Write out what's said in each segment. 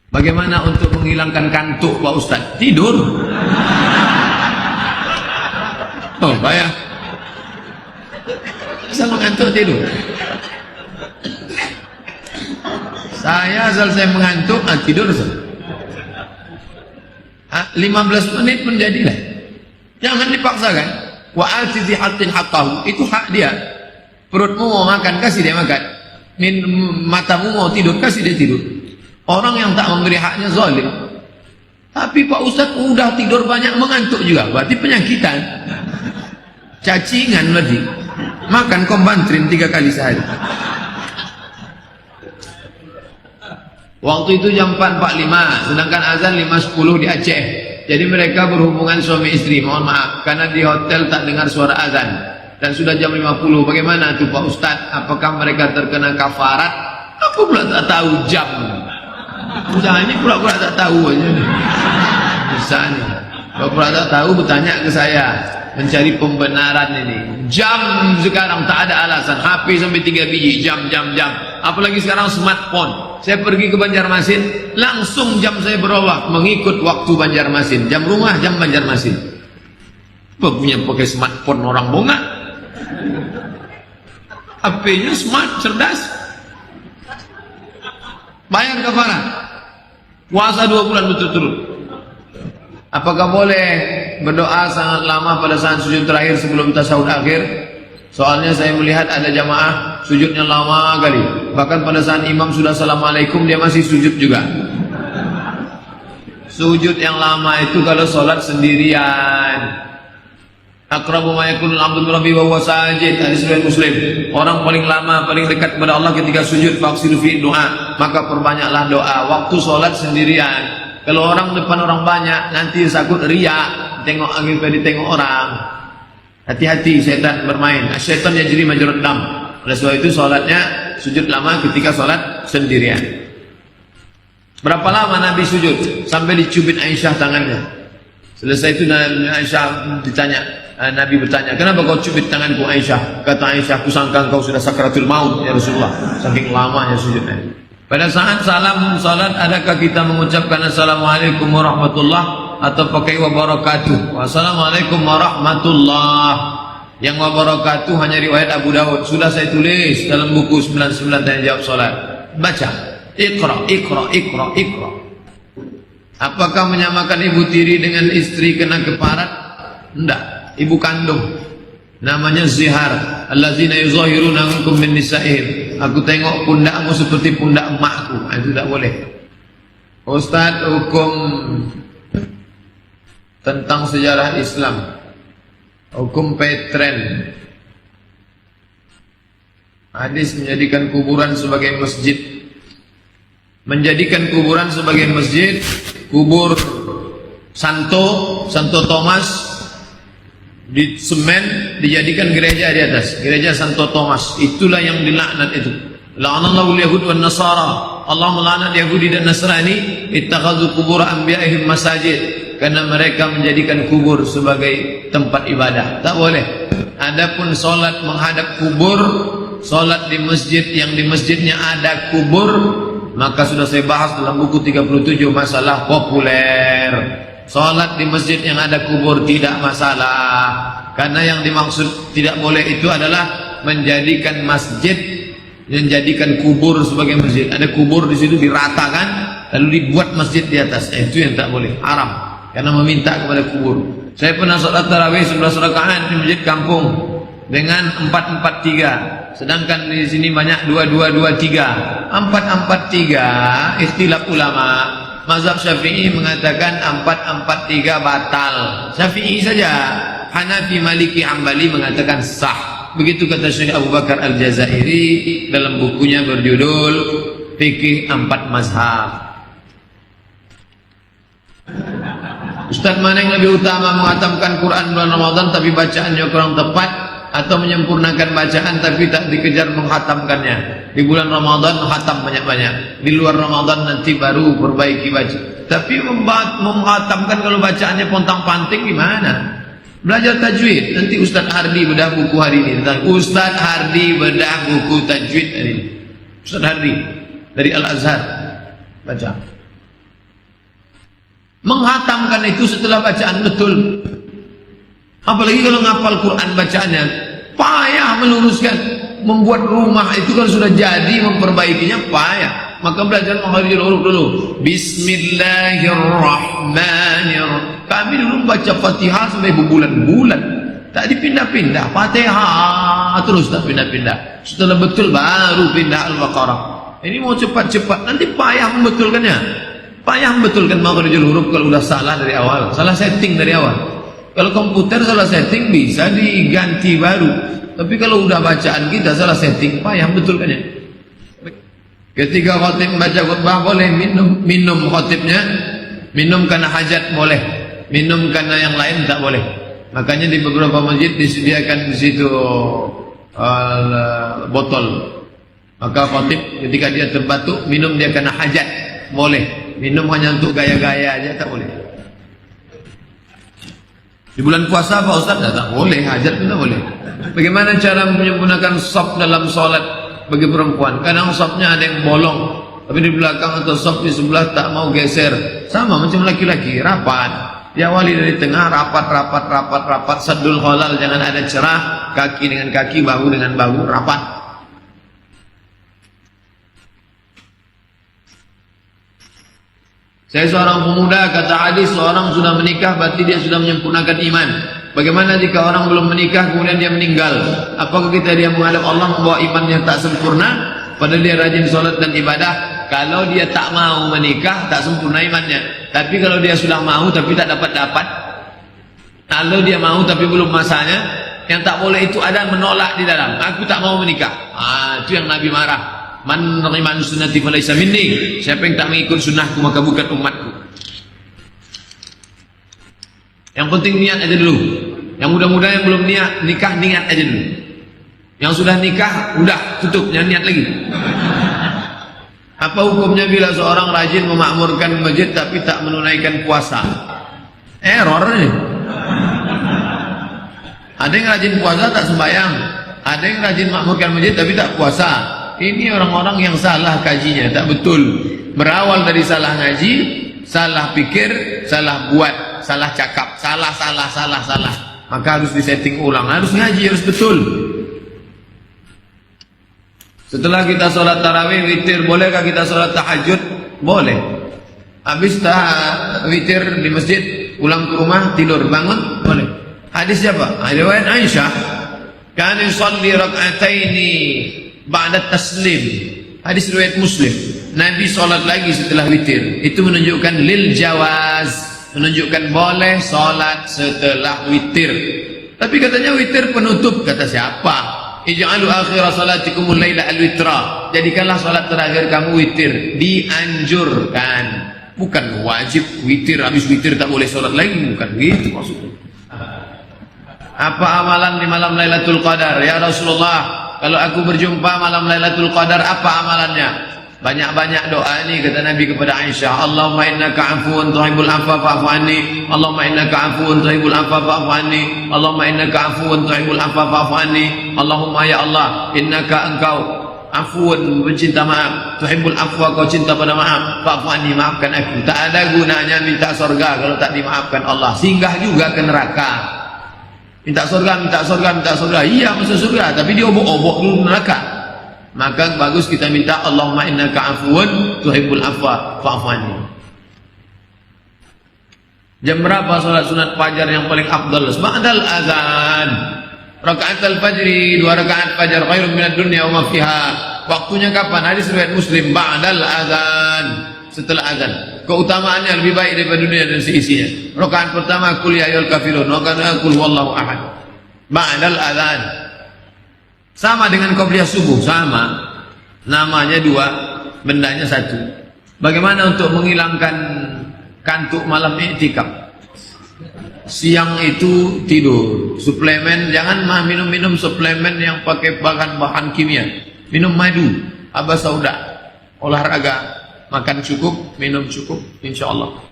Bagaimana untuk menghilangkan kantuk Pak Ustaz? Tidur. Oh, bayar. Bisa mengantuk tidur. Saya asal saya mengantuk, tidur. 15 menit pun jadilah. Jangan dipaksakan. Wa ati dhi haqqin haqqahu. Itu hak dia. Perutmu mau makan, kasih dia makan. Matamu mau tidur, kasih dia tidur. Orang yang tak memberi haknya zalim. Tapi Pak Ustaz udah tidur banyak, mengantuk juga. Berarti penyakitan. Cacingan berarti. Makan kombantrin 3 kali sehari. Waktu itu jam 4.45, sedangkan azan 5.10 di Aceh. Jadi mereka berhubungan suami istri. Mohon maaf, karena di hotel tak dengar suara azan. Dan sudah jam 50. Bagaimana itu Pak Ustaz? Apakah mereka terkena kafarat? Aku pula tak tahu jam. Jangan ini pura-pura tak tahu aja. Bisa nih. Pura-pura tak tahu bertanya ke saya. Mencari pembenaran ini. Jam sekarang tak ada alasan. HP sampai 3 biji. Jam. Apalagi sekarang smartphone. Saya pergi ke Banjarmasin, langsung jam saya berubah mengikut waktu Banjarmasin. Jam rumah, jam Banjarmasin. Punya pakai smartphone orang bonga. HP-nya smart, cerdas. Bayar kafarat. Puasa 2 bulan berturut-turut. Apakah boleh berdoa sangat lama pada saat sujud terakhir sebelum tasyahud akhir? Soalnya saya melihat ada jamaah sujudnya lama kali. Bahkan pada saat imam sudah assalamualaikum dia masih sujud juga. Sujud yang lama itu kalau sholat sendirian. Aqrabu ma yakunul abdu min rabbihi wa huwa sajid. Hadis riwayat Muslim. Orang paling lama, paling dekat kepada Allah ketika sujud, faksiru fi doa. Maka perbanyaklah doa waktu sholat sendirian. Kalau orang depan orang banyak nanti takut riya, tengok ditengok orang. Hati-hati setan bermain. Setan yajri majrad dam. Oleh sebab itu sholatnya sujud lama ketika sholat sendirian. Berapa lama Nabi sujud? Sampai dicubit Aisyah tangannya. Selesai itu Aisyah ditanya, Nabi bertanya, kenapa kau cubit tanganku Aisyah? Kata Aisyah, aku sangka kau sudah sakratul maut ya Rasulullah. Saking lamanya sujudnya. Pada saat salam salat, adakah kita mengucapkan Assalamualaikum warahmatullahi atau pakai wabarakatuh? Wassalamualaikum warahmatullah. Yang wabarakatuh hanya riwayat Abu Dawud. Sudah saya tulis dalam buku 99 tanya jawab salat. Baca. Iqra. Apakah menyamakan ibu tiri dengan istri kena keparat? Tidak. Ibu kandung. Namanya zihar. Allazina yuzahiruna minkum min nisa'ihim. Aku tengok pundakmu seperti pundak emakku. Itu tidak boleh. Ustaz, hukum tentang sejarah Islam, hukum Petren, hadis menjadikan kuburan sebagai masjid. Menjadikan kuburan sebagai masjid, kubur Santo Thomas di semen dijadikan gereja di atas, gereja Santo Thomas. Itulah yang dilaknat itu. La'anallahu al-yahud wan nasara. Allah melaknat Yahudi dan Nasrani, ittakhadhu qubur anbiya'ihim masajid. Karena mereka menjadikan kubur sebagai tempat ibadah. Tak boleh. Adapun solat menghadap kubur, solat di masjid yang di masjidnya ada kubur, maka sudah saya bahas dalam buku 37 masalah populer. Solat di masjid yang ada kubur tidak masalah. Karena yang dimaksud tidak boleh itu adalah menjadikan masjid, menjadikan kubur sebagai masjid. Ada kubur di situ diratakan, lalu dibuat masjid di atas. Itu yang tak boleh, haram. Karena meminta kepada kubur. Saya pernah sholat tarawih 11 rakaat di masjid kampung dengan 4-4-3. Sedangkan di sini banyak 2-2-2-3. 4-4-3 istilah ulama. Mazhab Syafi'i mengatakan 4-4-3 batal. Syafi'i saja. Hanafi, Maliki, Hambali mengatakan sah. Begitu kata Syekh Abu Bakar Al-Jazairi dalam bukunya berjudul Fikih 4 Mazhab. Ustaz, mana yang lebih utama, menghatamkan Quran bulan Ramadan tapi bacaannya kurang tepat, atau menyempurnakan bacaan tapi tak dikejar menghatamkannya? Di bulan Ramadan khatam banyak-banyak, di luar Ramadan nanti baru perbaiki baca. Tapi menghatamkan kalau bacaannya pontang-panting gimana? Belajar tajwid. Nanti Ustaz Hardi bedah buku hari ini tentang Ustaz Hardi bedah buku tajwid hari ini. Ustaz Hardi dari Al-Azhar baca. Menghatamkan itu setelah bacaan betul. Apalagi kalau ngapal Quran bacaannya, payah meluruskan. Membuat rumah itu kalau sudah jadi, memperbaikinya payah. Maka belajar makharijul huruf dulu. Bismillahirrahmanirrahim. Kami dulu baca Fatihah sampai berbulan-bulan, tak dipindah-pindah. Fatihah terus tak pindah-pindah. Setelah betul baru pindah Al-Baqarah. Ini mau cepat-cepat, nanti payah membetulkannya. Payah membetulkan makharijul huruf kalau sudah salah dari awal, salah setting dari awal. Kalau komputer salah setting bisa diganti baru. Tapi kalau udah bacaan kita salah setting, payah betulkannya. Ketika khatib baca khutbah boleh minum khatibnya, minum karena hajat boleh, minum karena yang lain tak boleh. Makanya di beberapa masjid disediakan di situ botol. Maka khatib ketika dia terbatuk, minum dia karena hajat boleh. Minum hanya untuk gaya-gaya aja tak boleh. Di bulan puasa Pak Ustaz tak boleh, hajat pun tak boleh. Bagaimana cara menyempurnakan saf dalam solat bagi perempuan? Kadang safnya ada yang bolong, tapi di belakang atau saf di sebelah tak mau geser. Sama macam laki-laki, rapat. Diawali dari tengah, rapat. Saddul khalal, jangan ada cerah. Kaki dengan kaki, bahu dengan bahu, rapat. Saya seorang pemuda, kata hadis, seorang sudah menikah berarti dia sudah menyempurnakan iman. Bagaimana jika orang belum menikah kemudian dia meninggal? Apakah kita dia menghadap Allah membawa imannya tak sempurna padahal dia rajin sholat dan ibadah? Kalau dia tak mau menikah tak sempurna imannya. Tapi kalau dia sudah mau tapi tak dapat-dapat, kalau dia mau tapi belum masanya, yang tak boleh itu ada menolak di dalam. Aku tak mau menikah. Itu yang Nabi marah. Man rahiman sunnati falaysa minni. Siapa yang tak mengikut sunnahku maka bukan umatku. Yang penting niat aja dulu. Yang muda-muda yang belum nikah niat aja dulu. Yang sudah nikah udah tutup, jangan niat lagi. Apa hukumnya bila seorang rajin memakmurkan masjid tapi tak menunaikan puasa? Error nih. Ada yang rajin puasa tak sembahyang, ada yang rajin makmurkan masjid tapi tak puasa. Ini orang-orang yang salah kajinya, tak betul. Berawal dari salah ngaji, salah pikir, salah buat, salah cakap, salah. Maka harus disetting ulang, harus ngaji, harus betul. Setelah kita sholat tarawih, witir, bolehkah kita sholat tahajud? Boleh. Habis witir di masjid, pulang ke rumah, tidur, bangun, boleh. Hadis siapa? Riwayat Aisyah. Kana yusalli rak'ataini ba'da taslim. Hadis riwayat Muslim. Nabi sholat lagi setelah witir. Itu menunjukkan lil jawaz, menunjukkan boleh sholat setelah witir. Tapi katanya witir penutup. Kata siapa? Ij'alu akhira salatikumul laila al-witra. Jadikanlah sholat terakhir kamu witir. Dianjurkan, bukan wajib witir. Habis witir tak boleh sholat lagi, bukan gitu maksudnya. Apa amalan di malam Lailatul Qadar? Ya Rasulullah, kalau aku berjumpa malam Lailatul Qadar, apa amalannya? Banyak-banyak doa ini kata Nabi kepada Aisyah. Allahumma innaka afuwun tuhibbul afwa fa'fu anni. Allahumma innaka afuwun tuhibbul afwa fa'fu anni. Allahumma innaka afuwun tuhibbul afwa fa'fu anni. Allahumma ya Allah, innaka engkau afuwun, pencinta maaf, tuhibbul afwa, kau cinta pada maaf, fa'fu anni, maafkan aku. Tak ada gunanya minta surga kalau tak dimaafkan Allah. Singgah juga ke neraka. Minta surga. Iya masuk surga, tapi dia obok-obok dulu neraka. Maka bagus kita minta Allahumma innaka afuwun tuhibbul afwa fa'fu anni. Jam berapa salat sunat fajar yang paling afdal? Ba'dal azan. Raka'atul fajri, 2 rakaat fajar khairun minad dunya wa ma fiha. Waktunya kapan? Hadis riwayat Muslim. Ba'dal azan, setelah azan. Keutamaannya lebih baik daripada dunia dan seisinya. Rakaat pertama qul ya ayyuhal kafirun, rakaat qul huwallahu ahad. Ba'dal azan. Sama dengan qabliyah subuh, sama. Namanya 2, bendanya 1. Bagaimana untuk menghilangkan kantuk malam iktikaf? Siang itu tidur, suplemen, jangan minum suplemen yang pakai bahan-bahan kimia. Minum madu, aba sauda, olahraga, makan cukup, minum cukup, insyaallah.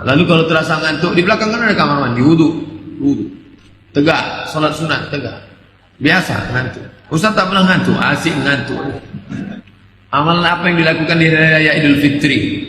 Lalu kalau terasa ngantuk, di belakang kan ada kamar mandi, wudu. Tegak, salat sunat tegak. Biasa ngantuk. Ustaz tak pernah ngantuk, asik ngantuk. Amalan apa yang dilakukan di hari raya Idul Fitri?